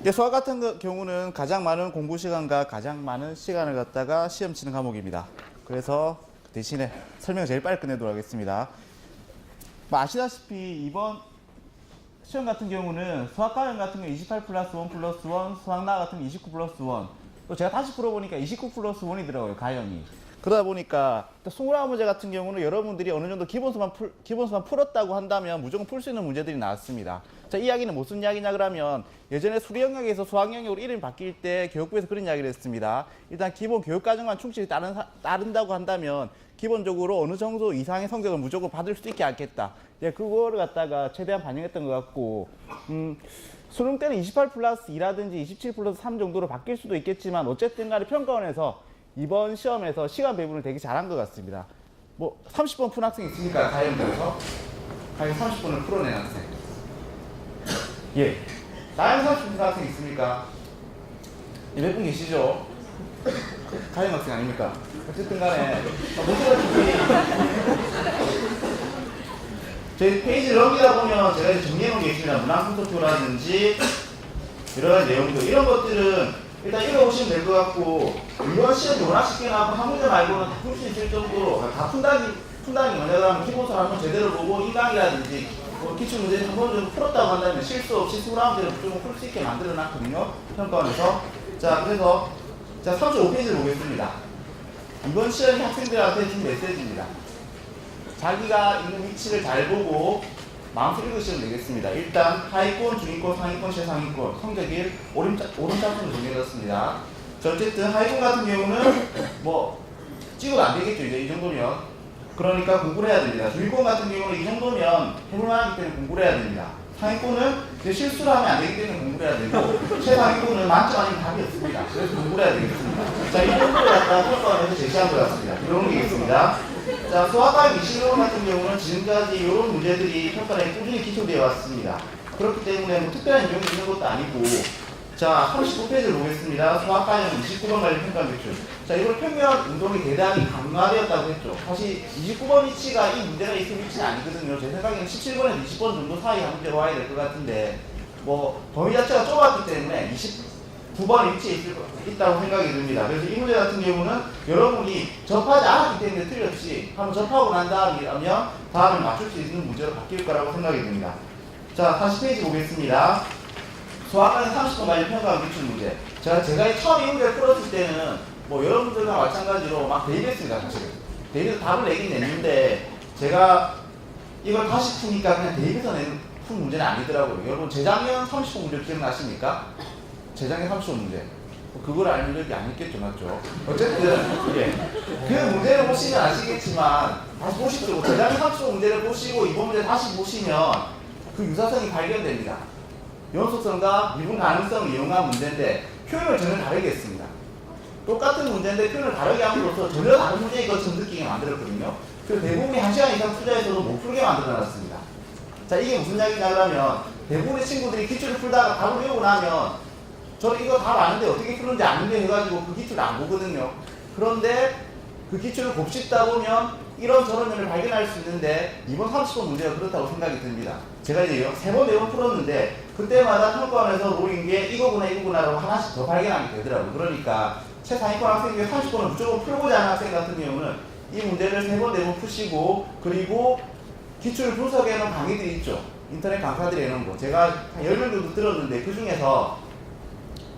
수학 같은 경우는 가장 많은 공부 시간과 가장 많은 시간을 갖다가 시험 치는 과목입니다. 그래서 대신에 설명을 제일 빨리 끝내도록 하겠습니다. 아시다시피 이번 시험 같은 경우는 수학 가형 같은 경우 28 플러스 1 플러스 1, 수학 나 같은 경우 29 플러스 1. 또 제가 다시 풀어보니까 29 플러스 1이더라고요, 가형이. 그러다 보니까 29문제 같은 경우는 여러분들이 어느 정도 기본수만 풀었다고 한다면 무조건 풀 수 있는 문제들이 나왔습니다. 자, 이 이야기는 무슨 이야기냐 그러면 예전에 수리 영역에서 수학 영역으로 이름이 바뀔 때 교육부에서 그런 이야기를 했습니다. 일단 기본 교육과정만 충실히 따른다고 한다면 기본적으로 어느 정도 이상의 성적을 무조건 받을 수 있게 하겠다. 그거를 갖다가 최대한 반영했던 것 같고, 수능 때는 28 플러스 2라든지 27 플러스 3 정도로 바뀔 수도 있겠지만 어쨌든 간에 평가원에서 이번 시험에서 시간 배분을 되게 잘한 것 같습니다. 30번 푼 학생 있습니까? 가형에서? 가형 30번을 풀어낸 학생. 예. 가형 30번 푼 학생 있습니까? 몇 분 계시죠? 가형 학생 아닙니까? 어쨌든 간에, 저희 페이지를 넘기다 보면 제가 정리해놓은 게 있습니다. 문항분석표라든지 여러 가지 내용들. 이런 것들은 일단 읽어보시면 될 것 같고, 이번 시험이 워낙 쉽게 나오고 한 문제 말고는 다 풀 수 있을 정도로 다 푼다는 게 뭐냐 하면 기본서를 한번 제대로 보고 1강이라든지 기출문제 한 번 정도 풀었다고 한다면 실수 없이 20문제를 무조건 풀 수 있게 만들어 놨거든요, 평가원에서. 자, 그래서 35페이지를 보겠습니다. 이번 시험이 학생들한테 준 메시지입니다. 자기가 있는 위치를 잘 보고 마음속에 읽으시면 되겠습니다. 일단 하위권, 중위권, 상위권, 최상위권 성적이 오름차순으로 정해졌습니다. 어쨌든 하위권 같은 경우는 찍어도 안 되겠죠, 이제 이 정도면. 그러니까 공부를 해야 됩니다. 중위권 같은 경우는 이 정도면 해볼만하기 때문에 공부를 해야 됩니다. 상위권은 이제 실수를 하면 안 되기 때문에 공부를 해야 되고, 최상위권은 만점 아니면 답이 없습니다. 그래서 공부를 해야 되겠습니다. 자, 이 정도를 갖다가 평가원에서 제시한 것 같습니다. 이런 게 있습니다. 자, 수학과학 20론 같은 경우는 지금까지 이런 문제들이 평가에 꾸준히 기초되어 왔습니다. 그렇기 때문에 특별한 유형이 있는 것도 아니고, 자, 39페이지를 보겠습니다. 수학과학 29번 관련 평가 기출. 자, 이걸 평면 운동이 대단히 강화되었다고 했죠. 사실 29번 위치가 이 문제가 있을 위치는 아니거든요. 제 생각에는 17번에서 20번 정도 사이 한 문제가 와야 될 것 같은데, 범위 자체가 좁았기 때문에 29번 위치에 있다고 생각이 듭니다. 그래서 이 문제 같은 경우는 여러분이 접하지 않았기 때문에 틀렸지, 한번 접하고 난 다음이라면 다음에 맞출 수 있는 문제로 바뀔 거라고 생각이 듭니다. 자, 40페이지 보겠습니다. 수학과정 30번 관련 평가 기출 문제. 제가 처음 이 문제를 풀었을 때는 여러분들과 마찬가지로 막 대입했습니다, 사실은. 대입에서 답을 내긴 냈는데, 제가 이걸 다시 푸니까 그냥 대입에서 푼 문제는 아니더라고요. 여러분, 재작년 30번 문제 기억나십니까? 재작년 30번 문제. 그걸 알 능력이 아니겠죠, 맞죠? 어쨌든, 예. 그 문제를 보시면 아시겠지만, 다시 보십시오. 재작년 30번 문제를 보시고, 이번 문제 다시 보시면, 그 유사성이 발견됩니다. 연속성과 미분 가능성을 이용한 문제인데, 표현을 전혀 다르게 했습니다. 똑같은 문제인데 표현을 다르게 함으로써 전혀 다른 문제인 것처럼 느끼게 만들었거든요. 그래서 대부분이 1시간 이상 투자해서도 못 풀게 만들어놨습니다. 자, 이게 무슨 이야기냐 하면, 대부분의 친구들이 기출을 풀다가 답을 외우고 나면, 저는 이거 답 아는데 어떻게 푸는지 아는데 해가지고 그 기출을 안 보거든요. 그런데 그 기출을 곱씹다 보면 이런저런 면을 발견할 수 있는데, 이번 30번 문제가 그렇다고 생각이 듭니다. 제가 이제 3번, 4번 풀었는데, 그때마다 평가원에서 노린 게 이거구나라고 하나씩 더 발견하게 되더라고요. 그러니까 최상위권 학생 중에 30번을 무조건 풀고자 하는 학생 같은 경우는 이 문제를 3번, 4번 푸시고, 그리고 기출 분석해놓은 강의들이 있죠. 인터넷 강사들이 해놓은 거. 제가 한 10명 정도 들었는데, 그 중에서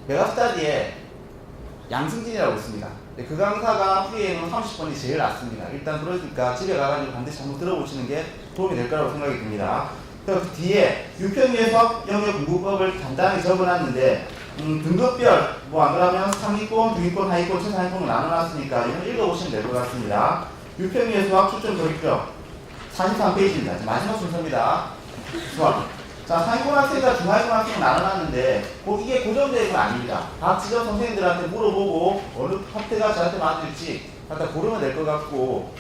메가스터디에 양승진이라고 있습니다. 그 강사가 프리해놓은 30번이 제일 낫습니다. 일단 그러니까 집에 가가지고 반드시 한번 들어보시는 게 도움이 될 거라고 생각이 듭니다. 그 뒤에 유평유의 수학 영역 공부법을 간단하게 적어놨는데, 등급별, 안 그러면 상위권, 중위권, 하위권, 최상위권을 나눠놨으니까 이건 읽어보시면 될 것 같습니다. 유평유의 수학 추천 교육법 43페이지입니다. 마지막 순서입니다. 수학. 자, 상위권 학생과 중하위권 학생을 나눠놨는데, 이게 고정되는 건 아닙니다. 각 지점 선생님들한테 물어보고 어느 파트가 저한테 맞을지 갖다 고르면 될 것 같고,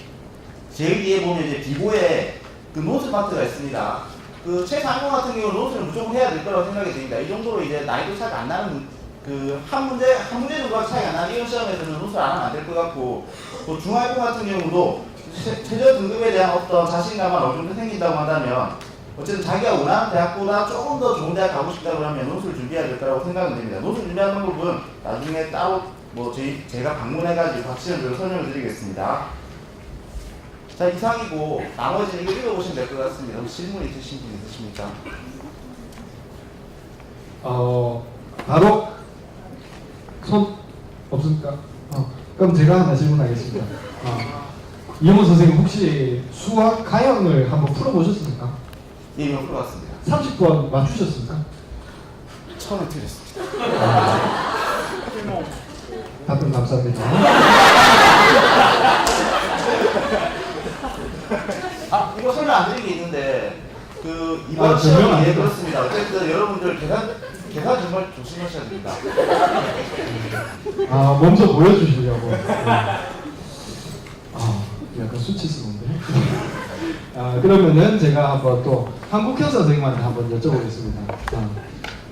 제일 뒤에 보면 이제 비고에 그 노트 파트가 있습니다. 그 최상위권 같은 경우는 노트를 무조건 해야 될 거라고 생각이 듭니다. 이 정도로 이제 난이도 차이가 안 나는, 한 문제 정도가 차이가 안 나는 이런 시험에서는 노트를 안 하면 안 될 것 같고, 또 중하위권 같은 경우도 최저 등급에 대한 어떤 자신감은 어느 정도 생긴다고 한다면, 어쨌든 자기가 원하는 대학보다 조금 더 좋은 대학 가고 싶다고 하면 논술을 준비해야 될 거라고 생각은 됩니다. 논술 준비하는 방법은 나중에 따로 뭐 제가 방문해가지고 확실한 설명을 드리겠습니다. 자, 이상이고 나머지는 이거 읽어보시면 될 것 같습니다. 혹시 질문 있으신 분 있으십니까? 바로 손 없습니까? 그럼 제가 하나 질문하겠습니다. 이영호 선생님 혹시 수학 가형을 한번 풀어보셨습니까? 예, 이거 풀어봤습니다. 30번 맞추셨습니까? 처음에 틀렸습니다. 답변 감사합니다. 이거 설명 안 드린 게 있는데 이번 시험이 그렇습니다. 어쨌든 여러분들 계산 정말 조심하셔야 됩니다. 먼저 보여주시려고. 약간 수치스러운데. 그러면은 제가 한번 또 한국현 선생님한테 한번 여쭤보겠습니다.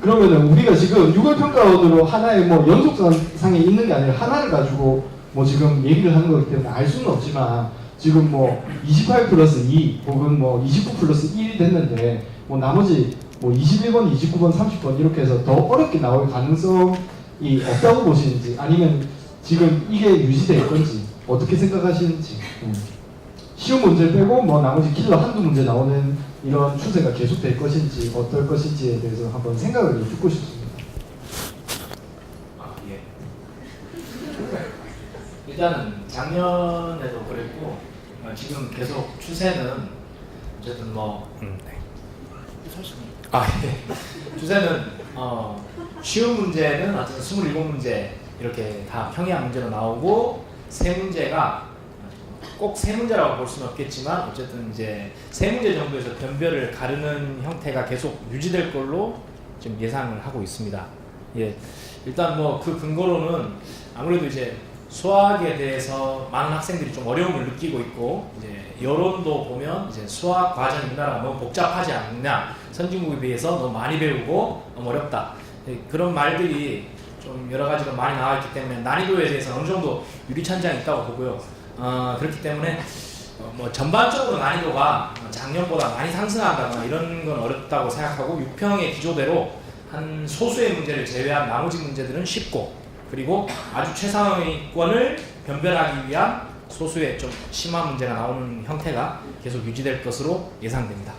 그러면은 우리가 지금 6월 평가원으로 하나의 뭐 연속상에 있는 게 아니라 하나를 가지고 뭐 지금 얘기를 하는 거기 때문에 알 수는 없지만 지금 뭐 28 플러스 2 혹은 뭐 29 플러스 1이 됐는데 뭐 나머지 뭐 21번, 29번, 30번 이렇게 해서 더 어렵게 나올 가능성이 없다고 보시는지 아니면 지금 이게 유지될 건지 어떻게 생각하시는지 쉬운 문제 빼고 뭐 나머지 킬러 한두 문제 나오는 이런 추세가 계속될 것인지 어떨 것인지에 대해서 한번 생각을 듣고 싶습니다. 예. 일단은 작년에도 그랬고 지금 계속 추세는 어쨌든 뭐 예. 추세는 쉬운 문제는 어쨌든 27문제 이렇게 다 평이한 문제로 나오고 세 문제가 꼭 세 문제라고 볼 수는 없겠지만 어쨌든 이제 세 문제 정도에서 변별을 가르는 형태가 계속 유지될 걸로 지금 예상을 하고 있습니다. 예, 일단 뭐 그 근거로는 아무래도 이제 수학에 대해서 많은 학생들이 좀 어려움을 느끼고 있고 이제 여론도 보면 이제 수학 과정이 우리나라가 너무 복잡하지 않느냐, 선진국에 비해서 너무 많이 배우고 너무 어렵다, 예, 그런 말들이 좀 여러 가지로 많이 나와 있기 때문에 난이도에 대해서 어느 정도 유리천장이 있다고 보고요. 그렇기 때문에 뭐 전반적으로 난이도가 작년보다 많이 상승한다거나 이런 건 어렵다고 생각하고 6평의 기조대로 한 소수의 문제를 제외한 나머지 문제들은 쉽고 그리고 아주 최상위권을 변별하기 위한 소수의 좀 심한 문제가 나오는 형태가 계속 유지될 것으로 예상됩니다.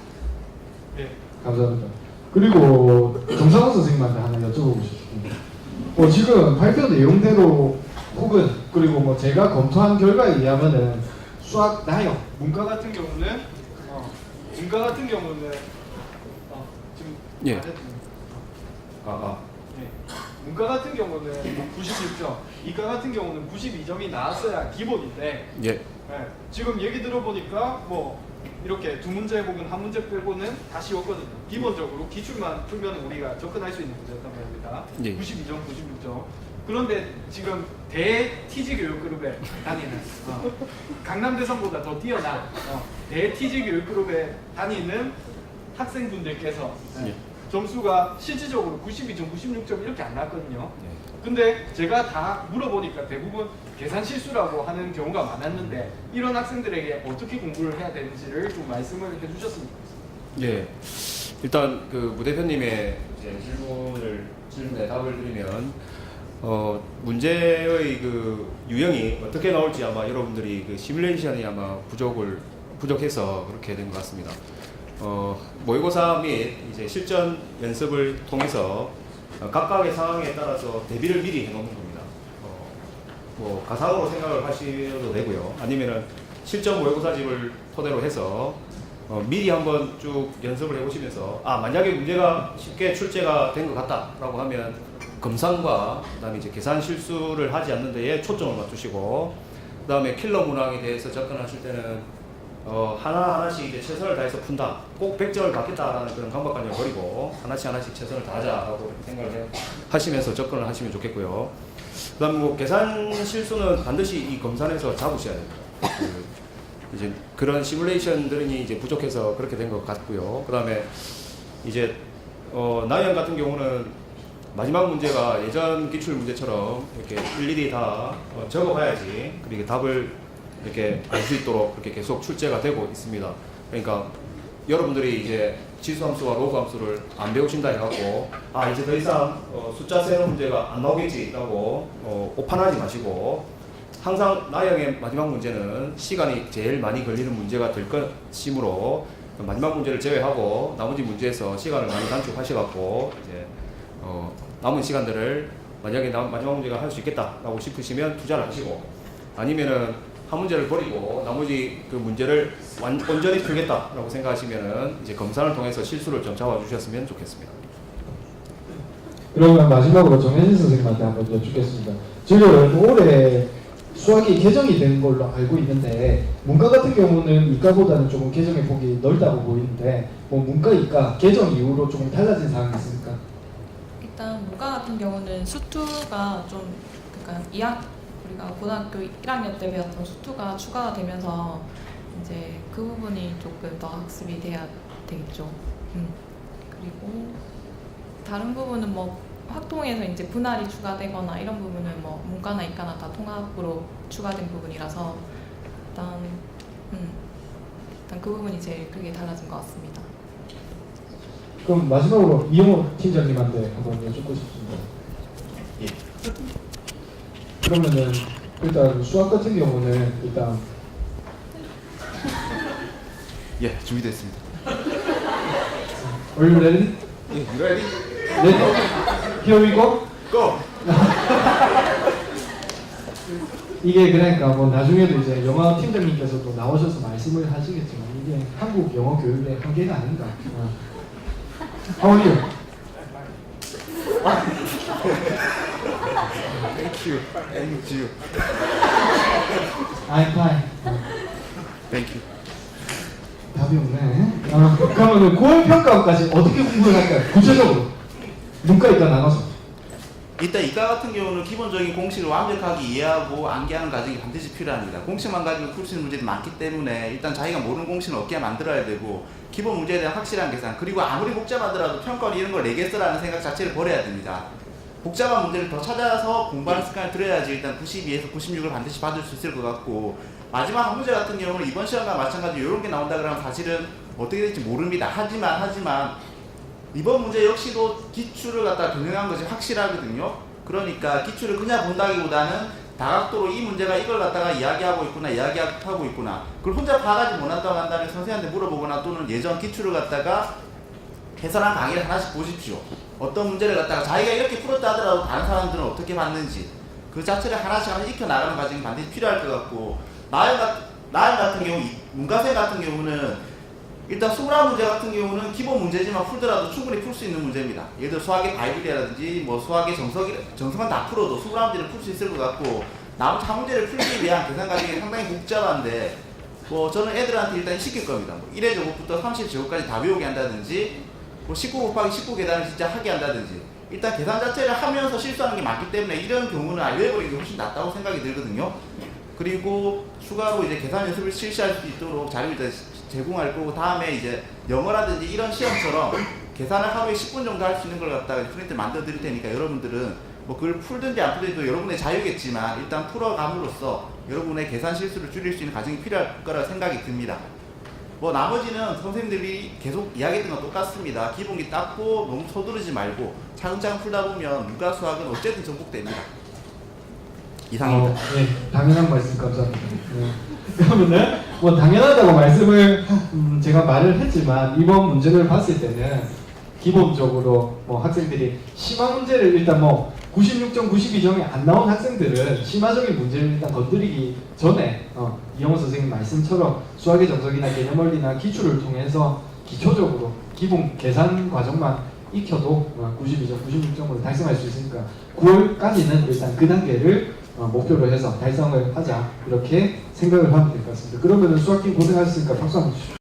네, 감사합니다. 그리고 정상훈 선생님한테 하나 여쭤보고 싶습니다. 지금 발표 내용대로 혹은 그리고 뭐 제가 검토한 결과에 의하면은 수학 나형 문과 같은 경우는 지금 예. 네. 문과 같은 경우는 96점, 이과 같은 경우는 92점이 나왔어야 기본인데 예. 지금 얘기 들어보니까 뭐 이렇게 두 문제 혹은 한 문제 빼고는 다 쉬웠거든요. 기본적으로 기출만 풀면 우리가 접근할 수 있는 문제였단 말입니다. 예. 92점, 96점. 그런데 지금 대TG 교육 그룹에 다니는 강남대성보다 더 뛰어난 대TG 교육 그룹에 다니는 학생분들께서 예. 점수가 실질적으로 92점, 96점 이렇게 안 나왔거든요. 근데 제가 다 물어보니까 대부분 계산 실수라고 하는 경우가 많았는데 이런 학생들에게 어떻게 공부를 해야 되는지를 좀 말씀을 해주셨으면 좋겠습니다. 예. 일단 그 무 대표님의 이제 질문에 답을 드리면 문제의 그 유형이 어떻게 나올지 아마 여러분들이 그 시뮬레이션이 아마 부족해서 그렇게 된 것 같습니다. 모의고사 및 이제 실전 연습을 통해서 각각의 상황에 따라서 대비를 미리 해놓는 겁니다. 뭐 가상으로 생각을 하셔도 되고요. 아니면은 실전 모의고사집을 토대로 해서 미리 한번 쭉 연습을 해보시면서 만약에 문제가 쉽게 출제가 된 것 같다라고 하면 검산과 그다음에 이제 계산 실수를 하지 않는 데에 초점을 맞추시고 그다음에 킬러 문항에 대해서 접근하실 때는 하나하나씩 이제 최선을 다해서 푼다. 꼭 100점을 받겠다라는 그런 강박관념을 버리고 하나씩 최선을 다하자라고 생각을 하시면서 접근을 하시면 좋겠고요. 그다음 뭐 계산 실수는 반드시 이 검산에서 잡으셔야 됩니다. 이제 그런 시뮬레이션들이 이제 부족해서 그렇게 된 것 같고요. 그다음에 이제 나연 같은 경우는 마지막 문제가 예전 기출 문제처럼 이렇게 일일이 다 적어봐야지 그리고 답을 이렇게 알 수 있도록 그렇게 계속 출제가 되고 있습니다. 그러니까 여러분들이 이제 지수함수와 로그함수를 안 배우신다 해갖고 아 이제 더 이상 숫자 세는 문제가 안 나오겠지 라고 오판하지 마시고 항상 나영의 마지막 문제는 시간이 제일 많이 걸리는 문제가 될 것이므로 마지막 문제를 제외하고 나머지 문제에서 시간을 많이 단축하셔갖고 이제 남은 시간들을 만약에 마지막 문제가 할 수 있겠다라고 싶으시면 투자를 하시고 아니면은 한 문제를 버리고 나머지 그 문제를 온전히 풀겠다라고 생각하시면은 이제 검사를 통해서 실수를 좀 잡아주셨으면 좋겠습니다. 그러면 마지막으로 정혜진 선생님한테 한번 여쭙겠습니다. 지금 올해 수학이 개정이 된 걸로 알고 있는데 문과 같은 경우는 이과보다는 조금 개정의 폭이 넓다고 보이는데 뭐 문과, 이과 개정 이후로 조금 달라진 사항이 있습니까? 일단 문과 같은 경우는 수투가 좀 그러니까 우리가 고등학교 1학년 때 배웠던 수투가 추가가 되면서 이제 그 부분이 조금 더 학습이 돼야 되겠죠. 그리고 다른 부분은 뭐 확통에서 이제 분할이 추가되거나 이런 부분은 뭐 문과나 이과나 다 통합으로 추가된 부분이라서 일단 그 부분이 제일 크게 달라진 것 같습니다. 그럼 마지막으로 이영호 팀장님한테 한번 여쭙고 싶습니다. 예. 그러면은 일단 수학 같은 경우는 일단 예, 준비됐습니다. Are you ready? 예, you ready? Ready? Here we go. Go! 이게 그러니까 뭐 나중에도 이제 영어 팀장님께서도 나오셔서 말씀을 하시겠지만 이게 한국 영어 교육의 한계가 아닌가. How are you? Thank you. Thank you. I'm fine. Thank you. 답이 없네. 그러면 9월 평가까지 어떻게 공부를 할까요? 구체적으로 문과 이과 나눠서. 일단 이과 같은 경우는 기본적인 공식을 완벽하게 이해하고 암기하는 과정이 반드시 필요합니다. 공식만 가지고 풀 수 있는 문제들이 많기 때문에 일단 자기가 모르는 공식을 얻게 만들어야 되고 기본 문제에 대한 확실한 계산, 그리고 아무리 복잡하더라도 평가원 이런 걸 내겠어라는 생각 자체를 버려야 됩니다. 복잡한 문제를 더 찾아서 공부하는 습관을 들여야지 일단 92에서 96을 반드시 받을 수 있을 것 같고, 마지막 한 문제 같은 경우는 이번 시험과 마찬가지로 이런 게 나온다 그러면 사실은 어떻게 될지 모릅니다. 하지만 이번 문제 역시도 기출을 갖다 병행한 것이 확실하거든요. 그러니까 기출을 그냥 본다기보다는 다각도로 이 문제가 이걸 갖다가 이야기하고 있구나, 그걸 혼자 파악하지 못한다고 한다면 선생님한테 물어보거나 또는 예전 기출을 갖다가 해설한 강의를 하나씩 보십시오. 어떤 문제를 갖다가 자기가 이렇게 풀었다 하더라도 다른 사람들은 어떻게 봤는지 그 자체를 하나씩 익혀나가는 과정이 반드시 필요할 것 같고, 나연 같은 경우, 문과생 같은 경우는 일단 21문제 같은 경우는 기본 문제지만 풀더라도 충분히 풀 수 있는 문제입니다. 예를 들어 수학의 바이블이라든지 뭐 수학의 정석은 다 풀어도 21문제를 풀 수 있을 것 같고, 나머지 한 문제를 풀기 위한 계산 과정이 상당히 복잡한데 뭐 저는 애들한테 일단 시킬 겁니다. 뭐 1의 제곱부터 30 제곱까지 다 외우게 한다든지 뭐 19 곱하기 19 계산을 진짜 하게 한다든지, 일단 계산 자체를 하면서 실수하는 게 많기 때문에 이런 경우는 외워버리는 게 훨씬 낫다고 생각이 들거든요. 그리고 추가로 이제 계산 연습을 실시할 수 있도록 자료를 제공할 거고, 다음에 이제 영어라든지 이런 시험처럼 계산을 하루에 10분 정도 할 수 있는 걸 갖다가 프린트 만들어 드릴 테니까 여러분들은 뭐 그걸 풀든지 안 풀든지 여러분의 자유겠지만 일단 풀어감으로써 여러분의 계산 실수를 줄일 수 있는 과정이 필요할 거라 생각이 듭니다. 뭐 나머지는 선생님들이 계속 이야기했던 건 똑같습니다. 기본기 닦고 너무 서두르지 말고 차근차근 풀다 보면 문과 수학은 어쨌든 정복됩니다. 이상입니다. 네, 당연한 말씀 감사합니다. 네. 그러면은 뭐 당연하다고 말씀을 제가 말을 했지만 이번 문제를 봤을 때는 기본적으로 뭐 학생들이 심화 문제를 일단 뭐 96점, 92점이 안 나온 학생들은 심화적인 문제를 일단 건드리기 전에 이영호 선생님 말씀처럼 수학의 정석이나 개념 원리나 기출을 통해서 기초적으로 기본 계산 과정만 익혀도 92점, 96점으로 달성할 수 있으니까 9월까지는 일단 그 단계를 목표로 해서 달성을 하자, 이렇게 생각을 하면 될 것 같습니다. 그러면은 수학팀 고생하셨으니까 박수 한번 주십시오.